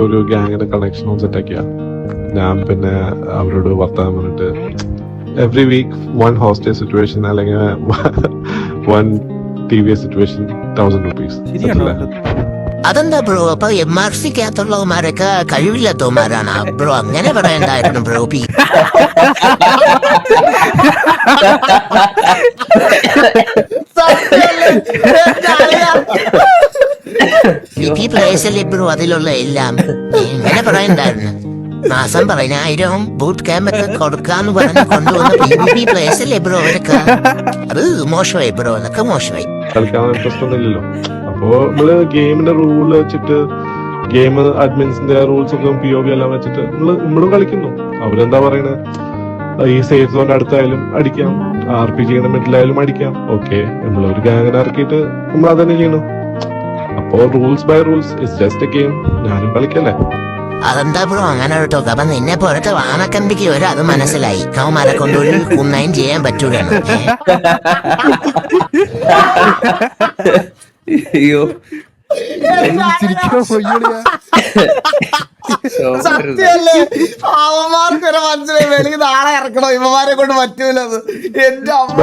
ഒരു ഗ്യാങ്ങിന്റെ കണക്ഷനും സെറ്റാക്കിയ ഞാൻ പിന്നെ അവരോട് വർത്താനം പറഞ്ഞിട്ട് എവറി വീക്ക് 1 ഹോസ്റ്റേജ് സിറ്റുവേഷൻ അല്ലെങ്കിൽ 1 TVS സിറ്റുവേഷൻ 1000 rupees. അതെന്താ ബ്രോ? അപ്പൊ MRC-ക്കകത്തുള്ളവന്മാരൊക്കെ കഴിവില്ലാത്തവന്മാരാണ് ബ്രോ, അങ്ങനെ പറയണ്ടായിരുന്നു ബ്രോ. പ്ലേസല്ലേ ബ്രോ അതിലുള്ള എല്ലാം, ഇങ്ങനെ പറയണ്ടായിരുന്നു. മാസം 10,000 ബൂട്ട് ക്യാമ്പ് ഒക്കെ കൊടുക്കാന്ന് പറഞ്ഞ് കൊണ്ടുവന്ന PvP പ്ലേസ് അല്ലേ ബ്രോ അവരൊക്കെ. അത് മോശമായി ബ്രോ, അതൊക്കെ മോശമായി. കളിക്കാൻ ഇൻട്രസ്റ്റ് ഒന്നും ഇല്ലല്ലോ. അപ്പോ നമ്മള് ഗെയിമിന്റെ റൂൾ വെച്ചിട്ട് ഗെയിം അഡ്മിൻസിന്റെ റൂൾസ് ഒക്കെ POV എല്ലാം വെച്ചിട്ട് നമ്മളും കളിക്കുന്നു. അവരെന്താ പറയണത്, ഈ സേഫ് സോണിന്റെ അടുത്തായാലും അടിക്കാം, RPG മിഡിലായാലും അടിക്കാം. ഓക്കെ, നമ്മളൊരു ഗാങ്ങിനെ ഇറക്കിയിട്ട് നമ്മൾ അതന്നെ ചെയ്യണം. അപ്പോ rules by rules, it's just a game. ഞാനും കളിക്കല്ലേ. അതെന്താ ബ്രോ അങ്ങനെ കേട്ടോ? അപ്പൊ നിന്നെ പോലത്തെ വാനക്കമ്പിക്ക് വരെ അത് മനസ്സിലായി. കൗമാരെ കൊണ്ട് ഒരു കുന്നയും ചെയ്യാൻ പറ്റൂലാണ്. അയ്യോ സത്യല്ലേ, അവന്മാർക്ക് വരെ മനസ്സിലായി വെളിയിൽ നാളെ ഇറക്കണോ, ഇവന്മാരെ കൊണ്ട് പറ്റൂലത്. എന്റെ അമ്മ.